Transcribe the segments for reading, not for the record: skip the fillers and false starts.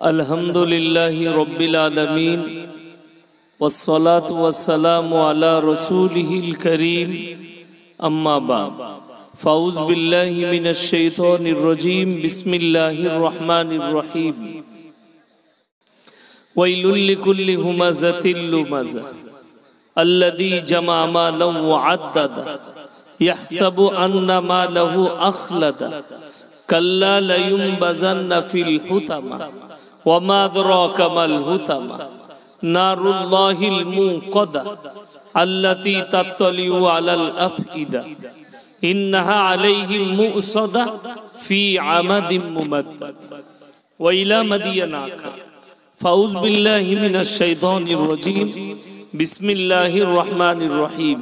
अल्हम्दुलिल्लाहि रब्बिल आलमीन वस्सलातु वस्सलामु अला रसूलिहिल करीम अम्मा बाद फ़ाऊज़ु बिल्लाहि मिनश शैतानिर रजीम बिस्मिल्लाहिर रहमानिर रहीम वैलुल लिकुल्लि हुमज़तिल लुमज़ा अल्लज़ी जमा मालन व अद्ददा यहसबु अन्ना मालहु अख़लदा कल्ला लयुनबज़न्ना फिल हुतमा वमा अदराका मल हुतमा नारुल्लाहिल मुक़दा अल्लती तत्तलिउ अलल अफ़इदा इन्नहा अलैहिम मुअसदा फी अमदिम मुमद्दद व इला मदियना फ़ाऊज़ु बिल्लाहि मिनश शैतानिर रजीम बिस्मिल्लाहिर रहमानिर रहीम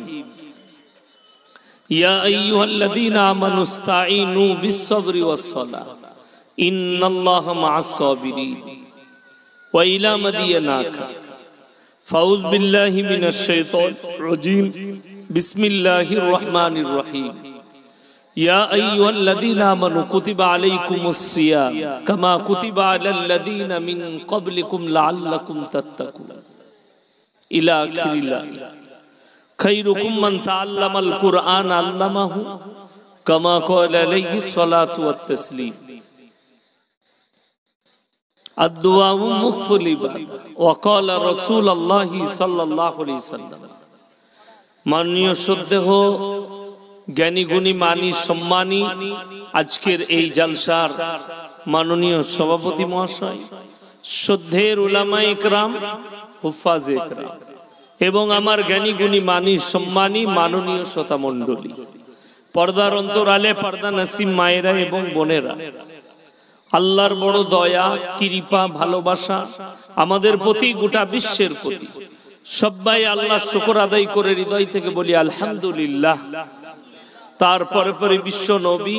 या अय्युहल्लज़ीना आमनु इस्तईनु बिस्सब्रि वस्सलाह इन्नल्लाहा मअस-साबिरीन व इला मदियना फ़ाऊज़ु बिल्लाहि मिनश शैतानिर रजीम बिस्मिल्लाहिर रहमानिर रहीम या अय्युहल्लज़ीना आमनु कुतिबा अलैकुमुस्सियाम कमा कुतिबा अलल्लज़ीना मिन क़ब्लिकुम लअल्लकुम तत्तक़ून इला आखिरिल आया खैरुकुम मन तअल्लमल कुरआन अल्लमहु कमा क़ाला अलैहि सलातु वत्तस्लीम अद्दुआ मुख्फुल इबादा व क़ाला रसूलुल्लाहि सल्लल्लाहु अलैहि वसल्लम माननीय श्रद्धेय ज्ञानी गुणी मानी सम्मानी आजकेर এই জলসার माननीय सभापति महाशय श्रद्धेय उलामा इकराम हुफ्फाज़े इकराम এবং আমার জ্ঞানী গুণী মানি সম্মানী মাননীয় শ্রোতা মণ্ডলী পর্দার অন্তরালে পর্দা নসিব মায়েরা এবং বোনেরা আল্লাহর বড় দয়া কৃপা ভালোবাসা আমাদের প্রতি গোটা বিশ্বের প্রতি সবাই আল্লাহর শুকর আদায় করে হৃদয় থেকে বলি আলহামদুলিল্লাহ তারপরে পরে বিশ্ব নবী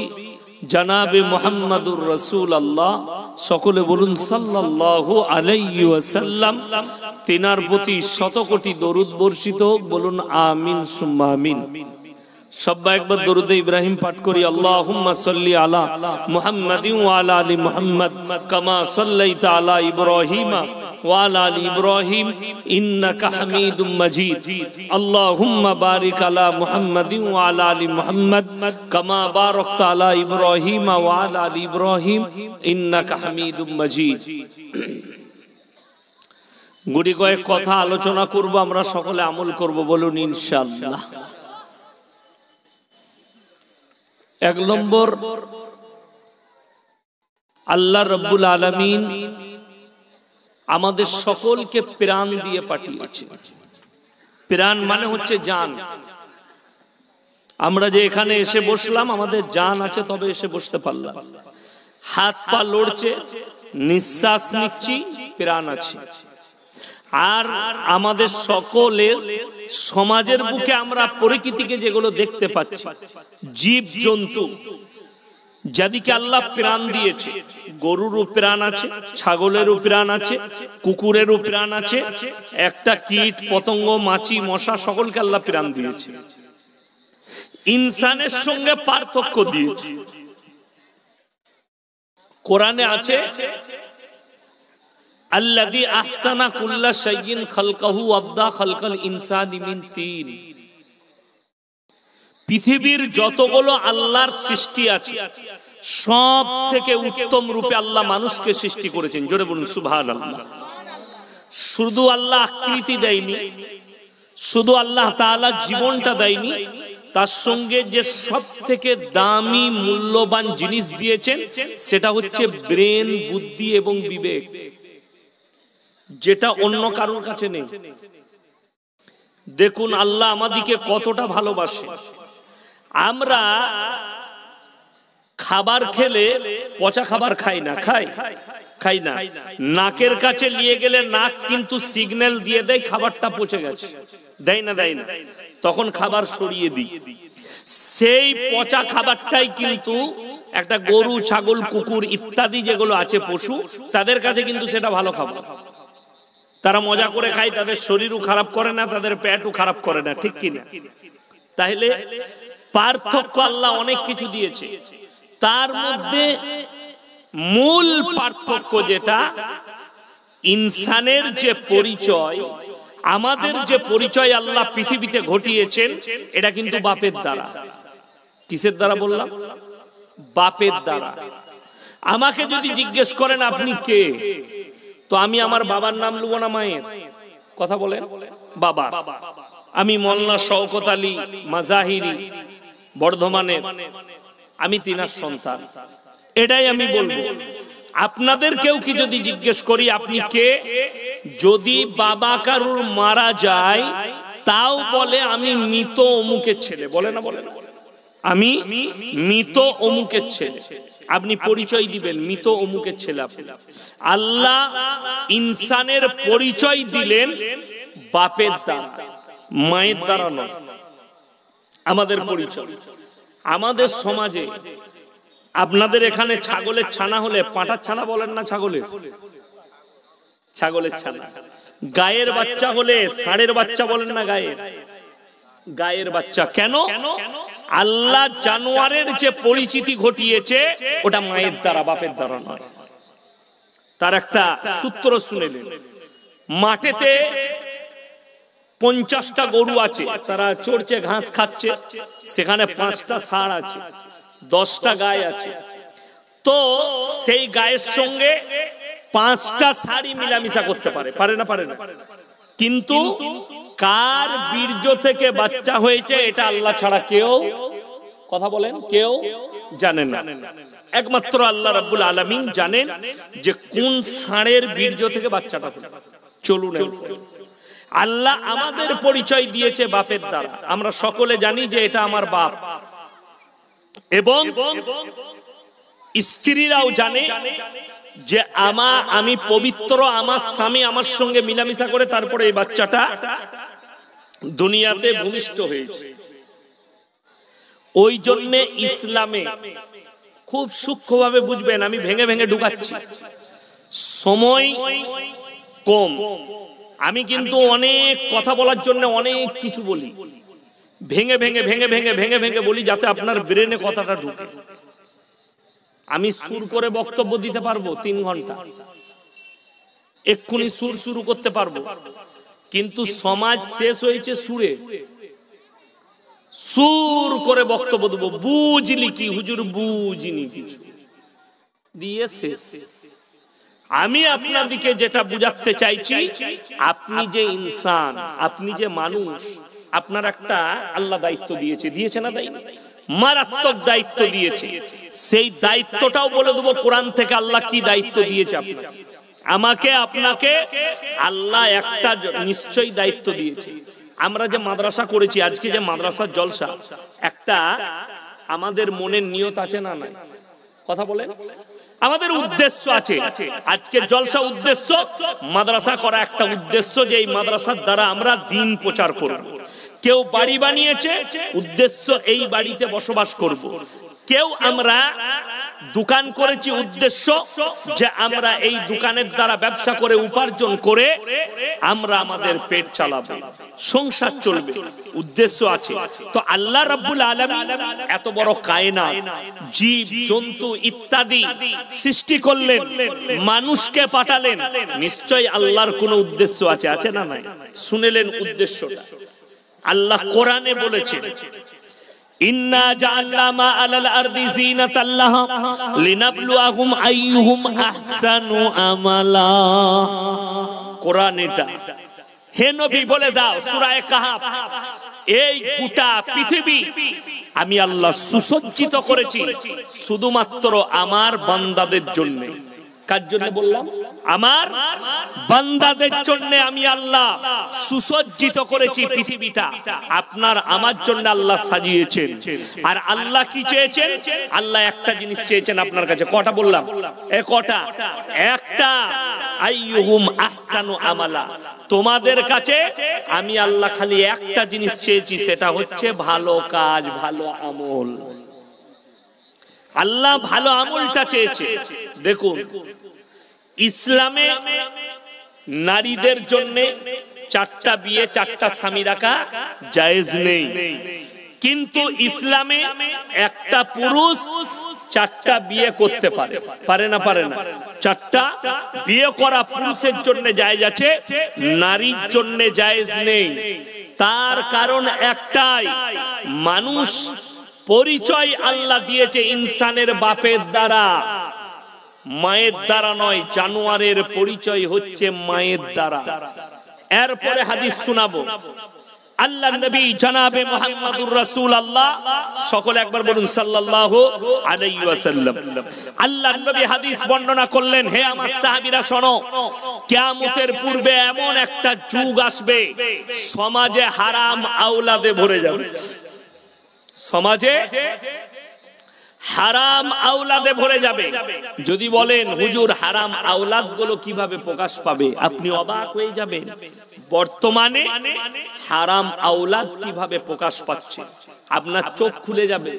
জনাবে মুহাম্মদুর রাসূলুল্লাহ সকলে বলুন সাল্লাল্লাহু আলাইহি ওয়াসাল্লাম তিনার প্রতি শত কোটি দরুদ বর্ষিত হোক বলুন আমিন সুম্মা আমিন সবাই একবার দরুদ ইব্রাহিম পাঠ করি আল্লাহুম্মা সাল্লি আলা মুহাম্মাদিন ওয়া আলা আলি মুহাম্মাদ কামা সাল্লাইতা আলা ইব্রাহিম ওয়া আলা আলি ইব্রাহিম ইন্নাকা হামিদুম মাজিদ আল্লাহুম্মা বারিক আলা মুহাম্মাদিন ওয়া আলা আলি মুহাম্মাদ কামা বারাকতা আলা ইব্রাহিম ওয়া আলা আলি ইব্রাহিম ইন্নাকা হামিদুম মাজিদ গুটি কয়েক কথা আলোচনা করব আমরা সকলে আমল করব বলুন ইনশাআল্লাহ এক নম্বর আল্লাহ রাব্বুল আলামিন আমাদের সকলকে প্রাণ দিয়ে পাঠিয়েছেন প্রাণ মানে হচ্ছে জান আমরা যে এখানে এসে বসলাম আমাদের জান আছে তবে এসে বসতে পারলাম হাত পা লড়ছে নিঃশ্বাস নিচ্ছি প্রাণ আছে আর আমাদের সকলের সমাজের বুকে আমরা প্রকৃতিকে যেগুলো দেখতে পাচ্ছি জীব জন্তু যাদেরকে আল্লাহ প্রাণ দিয়েছে গরুরও প্রাণ আছে ছাগলেরও প্রাণ আছে কুকুরেরও প্রাণ আছে একটা কীট পতঙ্গ মাছি মশা সকলকে আল্লাহ প্রাণ দিয়েছে ইনসানের সঙ্গে পার্থক্য দিয়েছে কোরআনে আছে আল্লাযী আহসানা কুল্লা শাইইন খালকাহু আবদা খালকাল ইনসানি মিন তিন পৃথিবীর যতগুলো আল্লাহর সৃষ্টি আছে সব থেকে উত্তম রূপে আল্লাহ মানুষকে সৃষ্টি করেছেন জোরে বলুন সুবহানাল্লাহ শুধু আল্লাহ আকৃতি দেয়নি শুধু আল্লাহ তাআলা জীবনটা দেয়নি তার সঙ্গে যে সব থেকে দামি মূল্যবান জিনিস দিয়েছেন সেটা হচ্ছে ব্রেন বুদ্ধি এবং বিবেক যেটা অন্য কারোর কাছে নেই দেখুন আল্লাহ আমাদেরকে কতটা ভালোবাসে আমরা খাবার খেলে পচা খাবার খাই না খাই না নাকের কাছে নিয়ে গেলে নাক কিন্তু সিগন্যাল দিয়ে দেয় খাবারটা পচে গেছে দেয় না তখন খাবার সরিয়ে দিই সেই পচা খাবারটাই কিন্তু একটা গরু ছাগল কুকুর ইত্যাদি যেগুলো আছে পশু তাদের কাছে কিন্তু সেটা ভালো খাবার তারা মজা করে খায় তাদের শরীরও খারাপ করে না তাদের পেটও খারাপ করে না ঠিক কি না তাহলে পার্থক্য আল্লাহ অনেক কিছু দিয়েছে তার মধ্যে মূল পার্থক্য যেটা ইনসানের যে পরিচয়, আমাদের যে পরিচয় আল্লাহ পৃথিবীতে ঘটিয়েছেন, এটা কিন্তু বাপের দ্বারা। কিসের দ্বারা বললাম? বাপের দ্বারা। আমাকে যদি জিজ্ঞেস করেন আপনি কে, তো আমি আমার বাবার নাম লুবো না মায়ের? কথা বলেন। বাবা, আমি মোল্লা শওকত আলী মাজাহিরি বর্ধমানের, আমি তিনার সন্তান, এটাই আমি বলবো। আপনাদের কেউ কি যদি জিজ্ঞেস করি আপনি কে, যদি বাবা কারুর মারা যায় তাও বলে আমি মৃত অমুকের ছেলে, বলে না? বলে না? আমি মৃত অমুকের ছেলে। আপনি পরিচয় দিবেন মৃত অমুকের ছেলে। আল্লাহ ইনসানের পরিচয় দিলেন বাপের দ্বারা, মায়ের দ্বারা নয়। আমাদের পরিচয়, আমাদের সমাজে আপনাদের এখানে ছাগলের ছানা হলে পাঁঠার ছানা বলেন না? ছাগলের ছানা। গায়ের বাচ্চা হলে ষাঁড়ের বাচ্চা বলেন না? গায়ের বাচ্চা। কেন? আল্লাহ জানোয়ারের যে পরিচিতি ঘটিয়েছে ওটা মায়ের দ্বারা, বাপের দ্বারা নয়। তার একটা সূত্র শুনেলেন। মাঠেতে 50টা গরু আছে, তারা চড়ছে, ঘাস খাচ্ছে, সেখানে 5টা ষাঁড় আছে, 10টা গায় আছে। তো সেই গায়ের সঙ্গে 5টা ষাঁড়ই মিলামিশা করতে পারে, পারে না? পারে না। কিন্তু কার বীর্য থেকে বাচ্চা হয়েছে এটা আল্লাহ ছাড়া কেউ, কথা বলেন, কেউ জানেন না। একমাত্র আল্লাহ রাব্বুল আলামিন জানেন যে কোন ষাঁড়ের বীর্য থেকে বাচ্চাটা হলো। চলুন, আল্লাহ আমাদের পরিচয় দিয়েছে বাপের দ্বারা। আমরা সকলে জানি যে এটা আমার বাপ, এবং স্ত্রীরাও জানে যে আমি পবিত্র, আমার স্বামী আমার সঙ্গে মিলামিশা করে তারপরে এই বাচ্চাটা দুনিয়াতে ভূমিষ্ঠ হয়েছে। ওই জন্য ইসলামে খুব সূক্ষ্মভাবে বুঝবেন, আমি ভেঙে ভেঙে ঢুকাচ্ছি, সময় কম। আমি কিন্তু অনেক কথা বলার জন্য অনেক কিছু বলি, ভেঙে ভেঙে ভেঙে ভেঙে ভেঙে ভেঙে বলি যাতে আপনার ব্রেনে কথাটা ঢুকে। আমি সুর করে বক্তব্য দিতে পারবো 3 ঘন্টা, এক্ষুনি সুর শুরু করতে পারবো, কিন্তু সমাজ শেষ হয়েছে সুরে। সুর করে বক্তব্য দেবো, বুঝলি কি হুজুর? বুঝিনি কিছু, দিয়ে শেষ। আমি আপনাদিকে যেটা বুঝাতে চাইছি, আপনি যে ইনসান, আপনি যে মানুষ, আপনার একটা আল্লাহ দায়িত্ব দিয়েছে, দিয়েছে না? দায়িত্ব, মারাত্মক দায়িত্ব দিয়েছে। সেই দায়িত্বটাও বলে দেবো কোরআন থেকে আল্লাহ কি দায়িত্ব দিয়েছে আপনাকে, আমাকে, আপনাকে। আল্লাহ একটা নিশ্চয়ই দায়িত্ব দিয়েছে। আমরা যে মাদ্রাসা করেছি, আজকে যে মাদ্রাসার জলসা, একটা আমাদের মনের নিয়ত আছে না? নাই? কথা বলেন। আমাদের উদ্দেশ্য আছে, আজকে জলসা উদ্দেশ্য, মাদ্রাসা করা একটা উদ্দেশ্য, যে এই মাদ্রাসার দ্বারা আমরা দ্বীন প্রচার করব। কেউ বাড়ি বানিয়েছে, উদ্দেশ্য এই বাড়িতে বসবাস করব। কেউ আমরা দোকান করেছি, উদ্দেশ্য যে আমরা এই দোকানের দ্বারা ব্যবসা করে উপার্জন করে আমরা আমাদের পেট চালাবো, সংসার চলবে, উদ্দেশ্য আছে। তো আল্লাহ রাব্বুল আলামিন এত বড় কায়নাত, জীব জন্তু ইত্যাদি সৃষ্টি করলেন, মানুষকে পাঠালেন, নিশ্চয়ই আল্লাহর কোনো উদ্দেশ্য আছে, আছে না? নাই? শুনেলেন উদ্দেশ্যটা? আল্লাহ কোরআনে বলেছেন, ইন্না জাআলনা মা আলাল আরদি যিনাতাল লাহা লিনাবলুয়াহুম আইয়ুহুম আহসানু আমালা। কোরআন এটা। হে নবী বলে দাও, সূরা কাহফ, এই গোটা পৃথিবী আমি আল্লাহ সুসজ্জিত করেছি শুধুমাত্র আমার বান্দাদের জন্য। কার জন্য বললাম? আমার বান্দাদের জন্য আমি আল্লাহ সুসজ্জিত করেছি পৃথিবীটা। আপনার আমার জন্য আল্লাহ সাজিয়েছেন। আর আল্লাহ কি চেয়েছেন? আল্লাহ একটা জিনিস চেয়েছেন আপনার কাছে। কটা বললাম? কটা? একটা, আইয়ুহুম আহসানু আমালা। তোমাদের কাছে আমি আল্লাহ খালি একটা জিনিস চেয়েছি, সেটা হচ্ছে ভালো কাজ, ভালো আমল। আল্লাহ ভালো আমলটা চেয়েছে। দেখুন, ইসলামে নারীদের জন্য 4টা বিয়ে 4টা স্বামী রাখা জায়েজ নেই, কিন্তু ইসলামে একটা পুরুষ চারটা বিয়ে করতে পারে, পারে না পারে না? চারটা বিয়ে করা পুরুষের জন্য জায়েজ আছে, নারীর জন্য জায়েজ নেই। তার কারণ একটাই, মানুষ পরিচয় আল্লাহ দিয়েছে ইনসানের বাপের দ্বারা, মায়ের দ্বারা নয়। জানোয়ারের পরিচয় হচ্ছে মায়ের দ্বারা। এরপরে হাদিস শোনাবো। আল্লাহ নবী জনাবে মুহাম্মদুর রাসূলুল্লাহ, সকলে একবার বলুন সাল্লাল্লাহু আলাইহি ওয়াসাল্লাম। আল্লাহ নবী হাদিস বর্ণনা করলেন, হে আমার সাহাবীরা শোনো, কিয়ামতের পূর্বে এমন একটা যুগ আসবে, সমাজে হারাম আওলাদে ভরে যাবে। সমাজে হারাম আওলাদে ভরে যাবে। যদি বলেন হুজুর হারাম আওলাদ গুলো কিভাবে প্রকাশ পাবে, আপনি অবাক হয়ে যাবেন। বর্তমানে হারাম আওলাদ কিভাবে প্রকাশ পাচ্ছে, আপনার চোখ খুলে যাবে,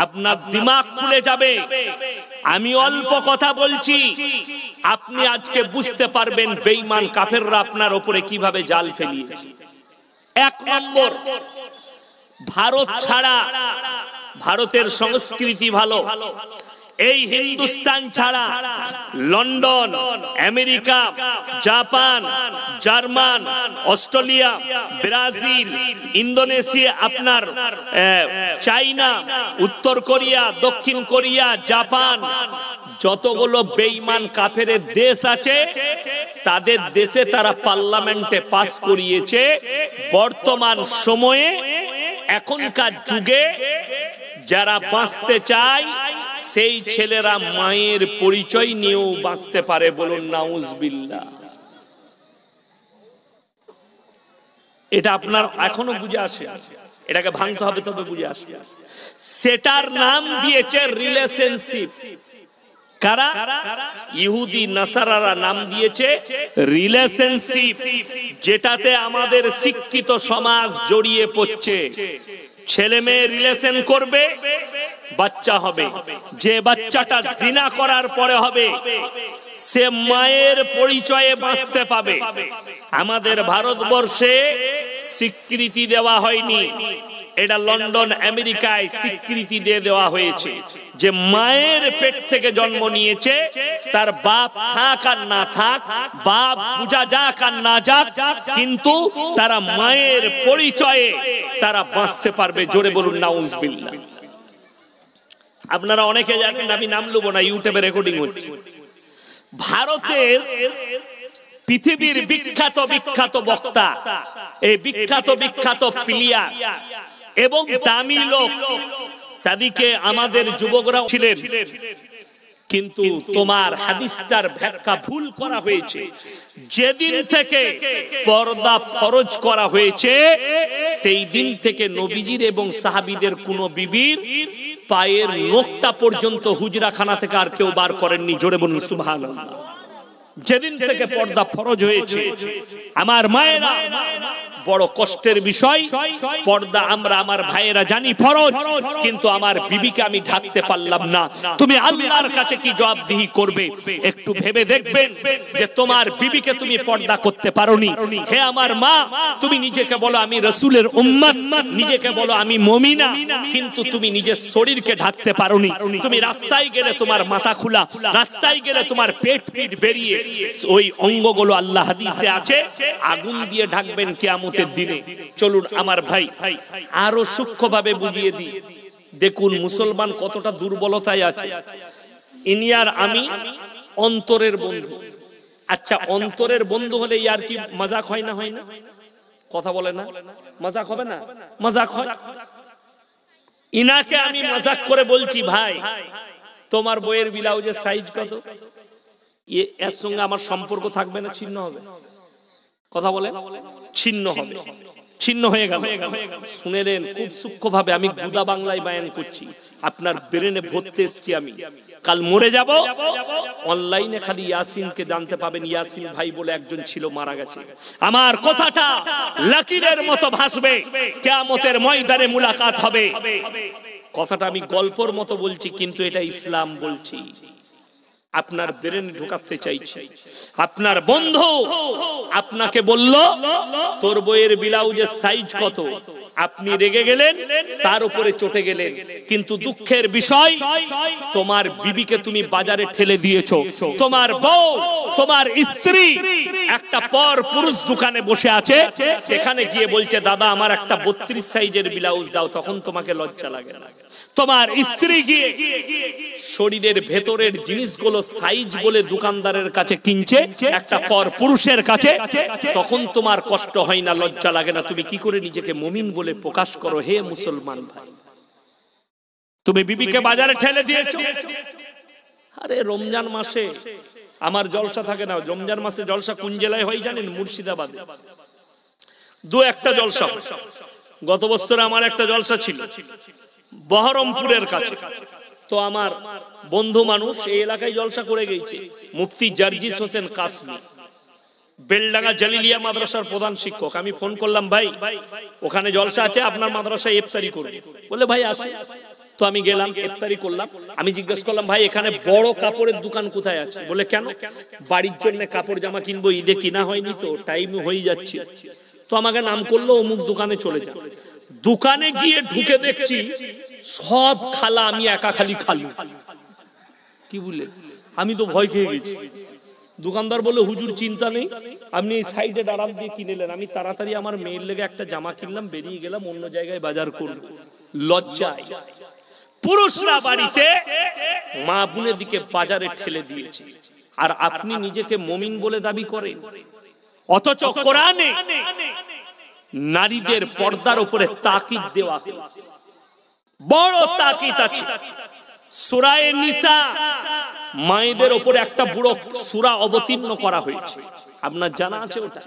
আপনার দিমাগ খুলে যাবে। আমি অল্প কথা বলছি, আপনি আজকে বুঝতে পারবেন বেঈমান কাফেররা আপনার উপরে কিভাবে জাল ফেলিয়েছে। এক নম্বর, ভারত ছাড়া, ভারতের সংস্কৃতি ভালো, এই হিন্দুস্তান ছাড়া London, America, Japan, German, Australia, Brazil, Indonesia, আপনার চাইনা, উত্তর কোরিয়া, দক্ষিণ কোরিয়া, জাপান, যতগুলো বেঈমান কাফেরের দেশ আছে, তাদের দেশে তারা পার্লামেন্টে পাস করিয়েছে বর্তমান সময়ে, এখনকার যুগে যারা বাঁচতে চায় সেই ছেলেরা মায়ের পরিচয় নিয়েও বাঁচতে পারে। বলুন নাউজুবিল্লাহ। এটা আপনার এখনো বুঝে আসে, এটাকে ভাঙতে হবে তবে বুঝে আসবে। সেটার নাম দিয়েছে রিলেশনশিপ। কারা? ইহুদি নাসারারা নাম দিয়েছে রিলেশনশিপ, যেটাতে আমাদের শিক্ষিত সমাজ জড়িয়ে পড়ছে। ছেলে মেয়ে রিলেশন করবে, বাচ্চা হবে। যে বাচ্চাটা জিনা করার পরে হবে, সে মায়ের পরিচয়ে বাঁচতে পাবে। আমাদের ভারতবর্ষে স্বীকৃতি দেওয়া হয়নি, এটা লন্ডন, আমেরিকায় স্বীকৃতি দিয়ে দেওয়া হয়েছে যে মায়ের পেট থেকে জন্ম নিয়েছে, তার বাপ থাক আর না থাক, বাপ পূজা যাক আর না যাক, কিন্তু তারা মায়ের পরিচয়ে তারা বাঁচতে পারবে। জোরে বলুন নাউজুবিল্লাহ। আপনারা অনেকে জানেন, আমি নাম লব না, ইউটিউবে রেকর্ডিং হচ্ছে। ভারতের পৃথিবীর বিখ্যাত বিখ্যাত বক্তা, এই বিখ্যাত বিখ্যাত প্লেয়ার এবং দামি লোক, তাদেরকে আমাদের যুবকরা ছিলেন, কিন্তু তোমার হাদিসটার ব্যাখ্যা ভুল করা হয়েছে। যেদিন থেকে পর্দা ফরজ করা হয়েছে, সেই দিন থেকে নবীজির এবং সাহাবীদের কোন বিবির পায়ের নখটা পর্যন্ত হুজরাখানা থেকে আর কেউ বার করেননি। জোরে বলুন সুবহানাল্লাহ। যেদিন থেকে পর্দা ফরজ হয়েছে, আমার মায়েরা, বড় কষ্টের বিষয়, পর্দা আমরা আমার ভাইয়েরা জানি ফরজ, কিন্তু আমার বিবিকে আমি ঢাকতে পারলাম না। তুমি আল্লাহর কাছে কি জবাবদিহি করবে? একটু ভেবে দেখবেন যে তোমার বিবিকে তুমি পর্দা করতে পারোনি। হে আমার মা, তুমি নিজেকে বলো আমি রাসূলের উম্মত, নিজেকে বলো আমি মুমিনা, কিন্তু তুমি নিজের শরীরকে ঢাকতে পারোনি। তুমি রাস্তায় গেলে তোমার মাথা খোলা, রাস্তায় গেলে তোমার পেট পিট বেরিয়ে, ওই অঙ্গগুলো আল্লাহ হাদিসে আছে আগুন দিয়ে ঢাকবেন কিয়ামতের দিনে। চলুন আমার ভাই আরো সূক্ষ্মভাবে বুঝিয়ে দিই। দেখুন মুসলমান কতটা দুর্বলতায় আছে। ইনি আর আমি অন্তরের বন্ধু। আচ্ছা, অন্তরের বন্ধু হলে ইয়ার কি মজাক হয় না? হয় না? কথা বলে না? মজাক হবে না? মজাক হয়। ইনাকে আমি মজাক করে বলছি, ভাই তোমার বইয়ের ব্লাউজের সাইজ কত? এর সঙ্গে আমার সম্পর্ক থাকবে না, ছিন্ন হবে? কথা বলে ছিন্ন হবে, ছিন্ন হয়ে গেল। শুনেলেন খুব সূক্ষ্মভাবে, আমি গুদা বাংলায় বায়ান করছি, আপনার ব্রেনে ভরতে এসছি আমি। কাল মরে যাব, অনলাইনে খালি ইয়াসিনকে জানতে পাবেন, ইয়াসিন ভাই বলে একজন ছিল, মারা গেছে। আমার কথাটা লাকিরের মতো ভাসবে, কিয়ামতের ময়দানে মুলাকাত হবে। কথাটা আমি গল্পর মতো বলছি, কিন্তু এটা ইসলাম বলছি, আপনার ব্রেন ঢোকাতে চাইছি। আপনার বন্ধু আপনাকে বলল তোর বইয়ের ব্লাউজের সাইজ কত, আপনি রেগে গেলেন, তার উপরে চটে গেলেন, কিন্তু দুঃখের বিষয় তোমার বিবিকে তুমি বাজারে ঠেলে দিয়েছো। তোমার বউ, তোমার স্ত্রী একটা পর পুরুষ দোকানে বসে আছে, সেখানে গিয়ে বলছে দাদা আমার একটা 32 সাইজের ব্লাউজ দাও, তখন তোমাকে লজ্জা লাগে না? তোমার স্ত্রী গিয়ে শরীরের ভেতরের জিনিসগুলো সাইজ বলে দোকানদারের কাছে কিনছে একটা পর পুরুষের কাছে, তখন তোমার কষ্ট হয় না, লজ্জা লাগে না? তুমি কি করে নিজেকে মুমিন বলে প্রকাশ করো? হে মুসলমান ভাই, তুমি বিবিকে বাজারে ঠেলে দিয়েছো। আরে রমজান মাসে আমার জলসা থাকে না। রমজান মাসে জলসা কোন জেলায় হয় জানেন? মুর্শিদাবাদে। দু একটা জলসা। গত বছর আমার একটা জলসা ছিল বহরমপুরের কাছে। তো আমার বন্ধু মানুষ এই এলাকায় জলসা করে গেছে, মুফতি জার্জিস হোসেন কাসমি, বেলডাঙ্গা জালিলিয়া মাদ্রাসার প্রধান শিক্ষক। আমি ফোন করলাম, ভাই ওখানে জলসা আছে, আপনার মাদ্রাসায় ইফতারি করবে। বলে ভাই আসুন। তো আমি গেলাম, ইফতারি করলাম। আমি জিজ্ঞেস করলাম, ভাই এখানে বড় কাপড়ের দোকান কোথায় আছে? বলে কেন? বাড়ির জন্য কাপড় জামা কিনবো, ঈদে কিনা হয়নি তো, টাইম হয়ে যাচ্ছে। তো আমাকে নাম করলো, অমুক দোকানে চলে যাও। দোকানে গিয়ে ঢুকে দেখছি সব খালা, আমি একা খালি খালু। কি বলে? আমি তো ভয় খেয়ে গেছি। দোকানদার বলে হুজুর চিন্তা নেই, আপনি এই সাইডে দাঁড়ান দিয়ে কিনেলেন। আমি তাড়াতাড়ি আমার মেয়ের লেগে একটা জামা কিনলাম, বেরিয়ে গেলাম, অন্য জায়গায় বাজার করব। লজ্জায় পুরুষরা বাড়িতে মা বোনের দিকে বাজারে ঠেলে দিয়েছে, আর আপনি নিজেকে মুমিন বলে দাবি করেন। অথচ কোরআনে নারীদের পর্দার উপরে তাকিদ দেওয়া হয়েছে, বড় তাকিদ আছে। সূরা নিসা মায়েদের উপরে একটা বুড়ো সূরা অবতীর্ণ করা হয়েছে, আপনার জানা আছে ওটা?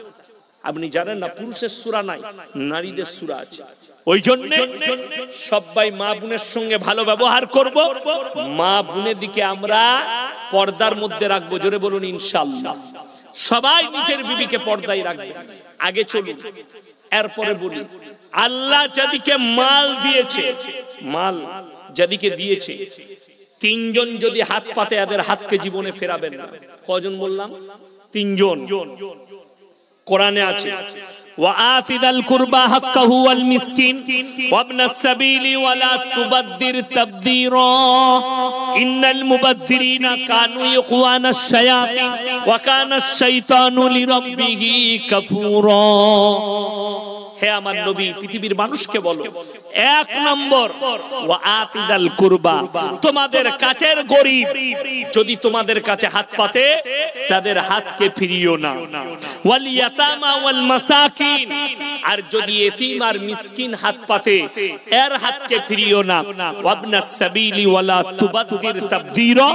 আপনি জানেন না? পুরুষের সূরা নাই, নারীদের সূরা আছে। ওই জন্য সবাই মা বোনের সঙ্গে ভালো ব্যবহার করব, মা বোনের দিকে আমরা পর্দার মধ্যে রাখবো। জোরে বলুন ইনশাআল্লাহ। সবাই নিজের বিবিকে পর্দায় রাখবে। আগে চলুন, এরপরে বলি, আল্লাহ যাদিকে মাল দিয়েছে, মাল যাদিকে দিয়েছে, তিনজন যদি হাত পাতে এদের হাতকে জীবনে ফেরাবেন না। কজন বললাম? তিনজন। কোরআনে আছে وآت ذا القربى حقه والمسكين وابن السبيل ولا تبذر تبذيرا إن المبذرين كانوا إخوان الشياطين وكان الشيطان لربه كفورا। হে আমার নবী, পৃথিবীর মানুষকে বলো, এক নম্বর ওয়াআতি যাল কুরবা, তোমাদের কাছের গরীব যদি তোমাদের কাছে হাত পাতে তাদের হাতকে ফিরিও না। ওয়াল ইয়াতামা ওয়াল মাসাকিন, আর যদি এতিম আর মিসকিন হাত পাতে এর হাতকে ফিরিও না। ওয়াবনাস সাবিলি ওয়ালা তুবাদ্দির তাবদীরা,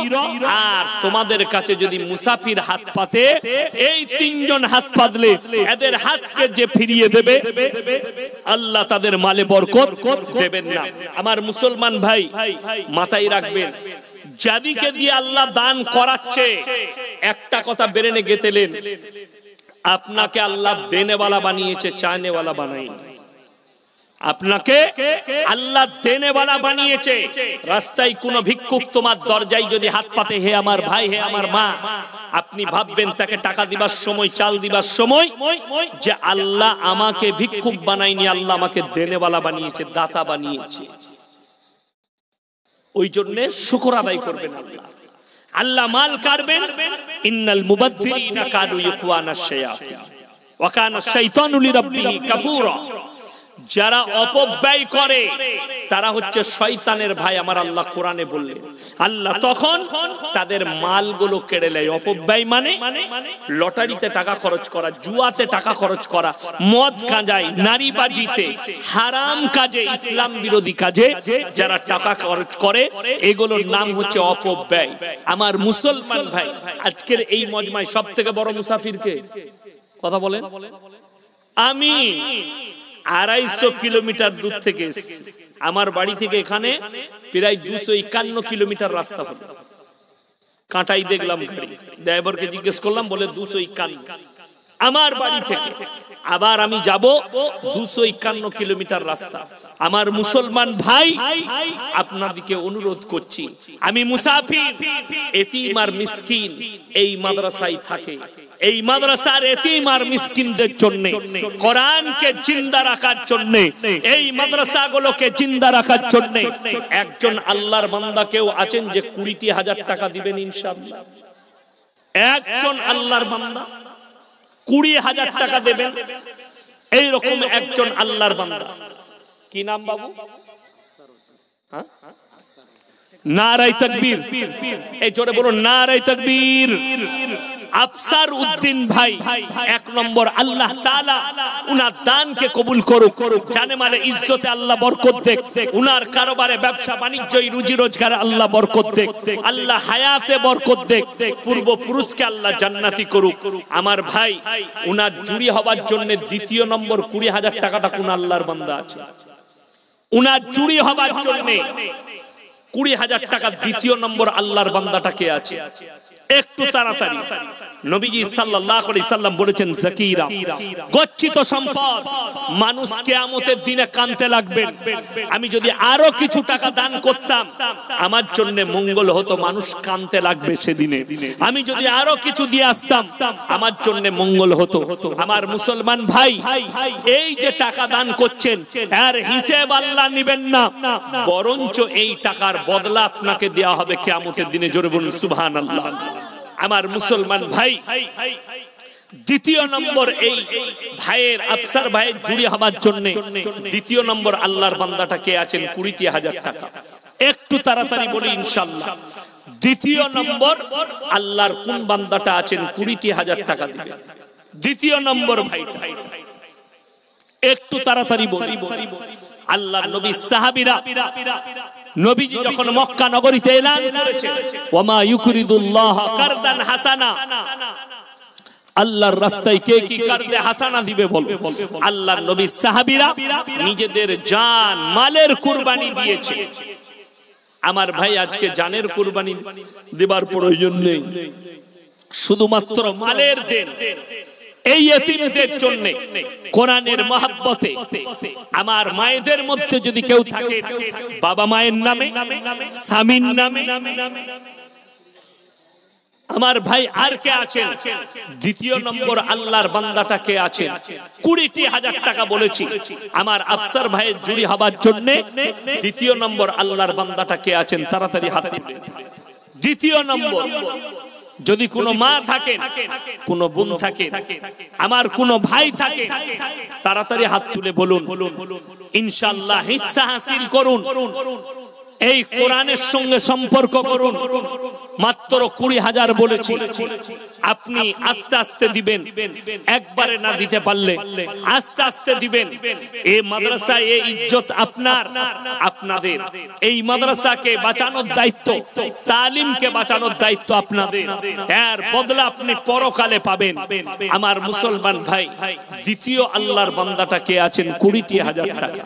আর তোমাদের কাছে যদি মুসাফির হাত পাতে, এই তিনজন হাত পাতলে এদের হাতকে যে ফিরিয়ে দেবে আল্লাহ তাদের মালে বরকত দেবেন না। আমার মুসলমান ভাই মাথায় রাখবেন, যাদিকে দিয়ে আল্লাহ দান করাচ্ছে, একটা কথা বেরেনে গেঁথেলেন, আপনাকে আল্লাহ দেনেওয়ালা বানিয়েছে, চানেওয়ালা বানায়নি। আপনাকে আল্লাহ দেনেওয়ালা বানিয়েছে। রাস্তায় কোন ভিক্ষুক তোমার দরজায় যদি হাত পাতে, হে আমার ভাই, হে আমার মা, আপনি ভাববেন তাকে টাকা দিবার সময়, চাল দিবার সময়, যে আল্লাহ আমাকে ভিক্ষুক বানায়নি, আল্লাহ আমাকে দেনেওয়ালা বানিয়েছে, দাতা বানিয়েছে। ওই জন্য শুকর আদায় করবেন। আল্লাহ আল্লাহ মাল কাড়বেন। ইন্নাল মুবাদ্দিরিনা কানু ইখওয়ানাশ শায়াতিন ওয়া কানা শাইতানু লিরাব্বিহি কাফুরা। যারা অপব্যয় করে তারা হচ্ছে শয়তানের ভাই, আমার আল্লাহ কোরআনে বললেন। আল্লাহ তখন তাদের মালগুলো কেড়ে নেয়। অপব্যয় মানে লটারিতে টাকা খরচ করা, জুয়াতে টাকা খরচ করা, মদ গাঁজায়, নারীবাজিতে, হারাম কাজে, ইসলাম বিরোধী কাজে যারা টাকা খরচ করে, এগুলোর নাম হচ্ছে অপব্যয়। আমার মুসলমান ভাই, আজকের এই মজমায় সব থেকে বড় মুসাফির কে? কথা বলেন। আমি 250 কিলোমিটার দূর থেকে এসেছি। আমার বাড়ি থেকে এখানে প্রায় 251 কিলোমিটার রাস্তা হলো। কাঁটাই দেখলাম গাড়ি, ড্রাইভারকে জিজ্ঞেস করলাম, বলে 251। আমার বাড়ি থেকে আবার আমি যাব 251 কিলোমিটার রাস্তা। আমার মুসলমান ভাই, আপনাদেরকে অনুরোধ করছি, আমি মুসাফির, এতিম আর মিসকিন এই মাদ্রাসায় থাকে। এই মাদ্রাসার এতিম আর মিসকিনদের জন্য, কোরআনকে জিন্দা রাখার জন্য, এই মাদ্রাসাগুলোকে জিন্দা রাখার জন্য একজন আল্লাহর বান্দা কেউ আছেন যে 20,000 টাকা দিবেন ইনশাআল্লাহ? একজন আল্লাহর বান্দা 20,000 টাকা দেবেন? এইরকম একজন আল্লাহর বান্দা, কি নাম বাবু? নারায়ে তাকবীর, এই জোরে বলুন নারায়ে তাকবীর। আফসার উদ্দিন ভাই 1 নম্বর, আল্লাহ তাআলা উনার দানকে কবুল করুক, জানে মালে ইজ্জতে আল্লাহ বরকত দেখ, উনার কারবারে ব্যবসা বাণিজ্য রুজি রোজগারে আল্লাহ বরকত দেখ, আল্লাহ হায়াতে বরকত দেখ, পূর্বপুরুষকে আল্লাহ জান্নাতি করুক। আমার ভাই, উনার জুড়ি হবার জন্য 2 নম্বর 20,000 টাকাটা কোন আল্লাহর বান্দা আছে? উনার জুড়ি হবার জন্য 20,000 টাকা 2 নম্বর আল্লাহর বান্দাটা কে আছে? একটু তাড়াতাড়ি। নবীজি সাল্লাল্লাহু আলাইহি সাল্লাম বলেছেন, যাকিরা, গচ্ছিত সম্পদ, মানুষ কিয়ামতের দিনে কাঁদতে লাগবেন। আমি যদি আরো কিছু টাকা দান করতাম আমার জন্য মঙ্গল হতো, মানুষ কাঁদতে লাগবে সেদিনে। আমি যদি আরো কিছু দিয়ে আসতাম আমার জন্য মঙ্গল হতো। আমার মুসলমান ভাই, এই যে টাকা দান করছেন এর হিসাব আল্লাহ নেবেন না, বরঞ্চ এই টাকার বদলা আপনাকে দেওয়া হবে কিয়ামতের দিনে। জোরে বলুন সুবহানাল্লাহ। আমার মুসলমান ভাই, 2 নম্বর এই ভাইয়ের, আফসার ভাইয়ের জুড়ি হবার জন্য 2 নম্বর আল্লাহর বান্দাটা কে আছেন? 20,000 টাকা। একটু তাড়াতাড়ি বলি ইনশাআল্লাহ। 2 নম্বর আল্লাহর কোন বান্দাটা আছেন 20,000 টাকা দিবেন? 2 নম্বর ভাইটা, একটু তাড়াতাড়ি বলি। আল্লাহর নবী সাহাবীরা, নবীজি যখন মক্কা নগরীতে এলান করেছেন, ওয়ামা ইউকরিদুল্লাহ কারদান হাসানা, আল্লাহর রাস্তায় কে কি কারদে হাসানা দিবে বলো? আল্লাহর নবী সাহাবীরা নিজেদের জান মালের কুরবানি দিয়েছে। আমার ভাই, আজকে জানের কুরবানি দেবার প্রয়োজন নেই, শুধুমাত্র মালের দেন। এই এতিমদের জন্য কোরআনের মহব্বতে আমার মায়েদের মধ্যে যদি কেউ থাকে, বাবা মায়ের নামে, স্বামীর নামে, আমার ভাই আর কে আছেন? 2 নম্বর আল্লাহর বান্দাটা কে আছেন? 20,000 টাকা বলেছি। আমার আফসার ভাইয়ের জুড়ি হবার জন্য 2 নম্বর আল্লাহর বান্দাটা কে আছেন? তাড়াতাড়ি হাত তুলে। 2 নম্বর, যদি কোনো মা থাকে, কোনো বোন থাকে, আমার কোনো ভাই থাকে, তাড়াতাড়ি হাত তুলে বলুন ইনশাআল্লাহ হিস্সা হাসিল করুন। এই কোরআনের সঙ্গে সম্পর্ক করুন। মাত্র 20,000 বলেছি, আপনি আস্তে আস্তে দিবেন, একবারে না দিতে পারলে আস্তে আস্তে দিবেন। এই মাদ্রাসায় এই ইজ্জত আপনার, আপনাদের। এই মাদ্রাসাকে বাঁচানোর দায়িত্ব, তালিমকে বাঁচানোর দায়িত্ব আপনাদের। এর বদলা আপনি পরকালে পাবেন। আমার মুসলমান ভাই, 2 আল্লাহর বান্দাটা কে আছেন? 20,000 টাকা।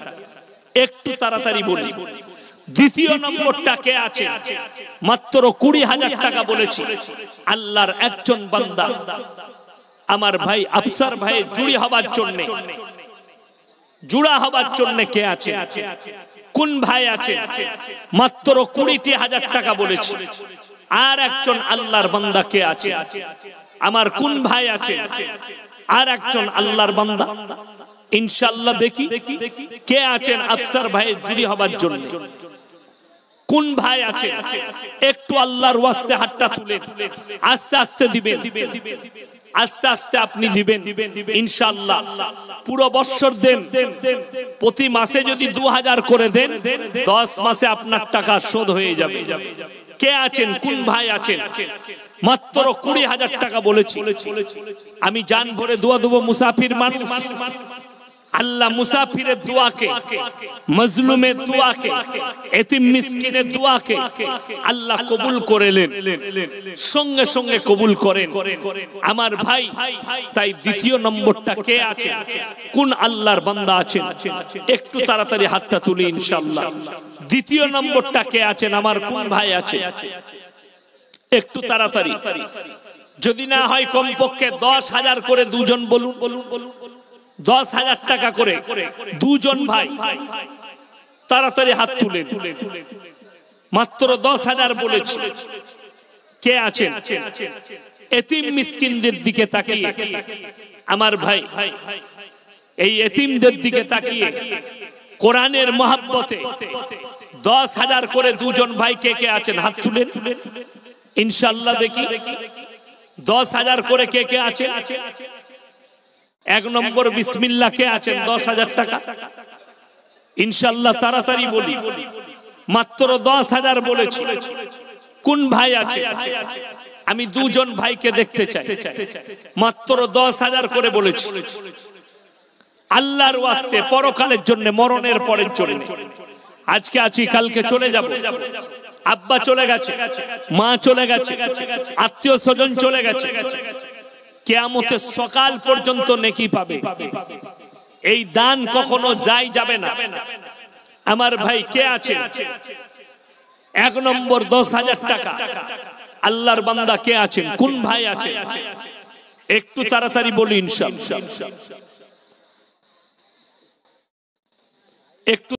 একটু তাড়াতাড়ি বলি। 2 নম্বরটা কে আছে? মাত্র 20,000 টাকা বলেছি। আল্লাহর একজন বান্দা, আমার ভাই আফসার ভাই জুড়ি হবার জন্য, জুড়া হবার জন্য কে আছে? কোন ভাই আছে? মাত্র 20,000 টাকা বলেছি। আর একজন আল্লাহর বান্দা কে আছে? আমার কোন ভাই আছে? আর একজন আল্লাহর বান্দা ইনশাআল্লাহ দেখি কে আছেন আফসার ভাইয়ের জুড়ি হবার জন্য। কোন ভাই আছে? একটু আল্লাহর ওয়াস্তে হাতটা তুলেন, আস্তে আস্তে দিবেন, আস্তে আস্তে আপনি দিবেন ইনশাআল্লাহ। পুরো বছর দেন, প্রতি মাসে যদি 2,000 করে দেন 10 মাসে আপনার টাকা শোধ হয়ে যাবে। কে আছেন? কোন ভাই আছেন? মাত্র 20,000 টাকা বলেছি। আমি জান ভরে দোয়া দেব। মুসাফির মানুষ, আল্লাহ মুসাফিরের দোয়াকে, মজলুমের দোয়াকে, এতিম মিসকিনের দোয়াকে আল্লাহ কবুল করেলেন, সঙ্গে সঙ্গে কবুল করেন। আমার ভাই, তাই 2 নম্বরটা কে আছে? কোন আল্লাহর বান্দা আছেন? একটু তাড়াতাড়ি হাতটা তুলি ইনশাআল্লাহ। 2 নম্বরটা কে আছেন? আমার কোন ভাই আছে? একটু তাড়াতাড়ি। যদি না হয় কমপক্ষে 10,000 করে দুজন বলুন, 10,000 টাকা করে দুজন ভাই তাড়াতাড়ি হাত তুলেন। মাত্র 10,000 বলেছি। কে আছেন? এতিম মিসকিনদের দিকে তাকিয়ে আমার ভাই, এই এতিমদের দিকে তাকিয়ে কোরআনের মহব্বতে 10,000 করে দুজন ভাই কে কে আছেন হাত তুলেন ইনশাআল্লাহ দেখি। 10,000 করে কে কে আছেন? 1 নম্বর বিসমিল্লাহ কে আছেন? 10,000 টাকা ইনশাআল্লাহ তাড়াতাড়ি বলি। মাত্র 10,000 বলেছি। কোন ভাই আছে? আমি দুজন ভাইকে দেখতে চাই। মাত্র 10,000 করে বলেছি। আল্লাহর ওয়াস্তে, পরকালের জন্য, মরণের পরের জন্য। আজকে আছি, কালকে চলে যাব। আব্বা চলে গেছে, মা চলে গেছে, আত্মীয় স্বজন চলে গেছে। কিয়ামতের সকাল পর্যন্ত নেকি পাবে। এই দান কখনো যায় যাবে না। আমার ভাই কে আছে? 1 নম্বর 10,000 টাকা। আল্লাহর বান্দা কে আছেন? কোন ভাই আছে? একটু তাড়াতাড়ি বলি ইনশাআল্লাহ। একটু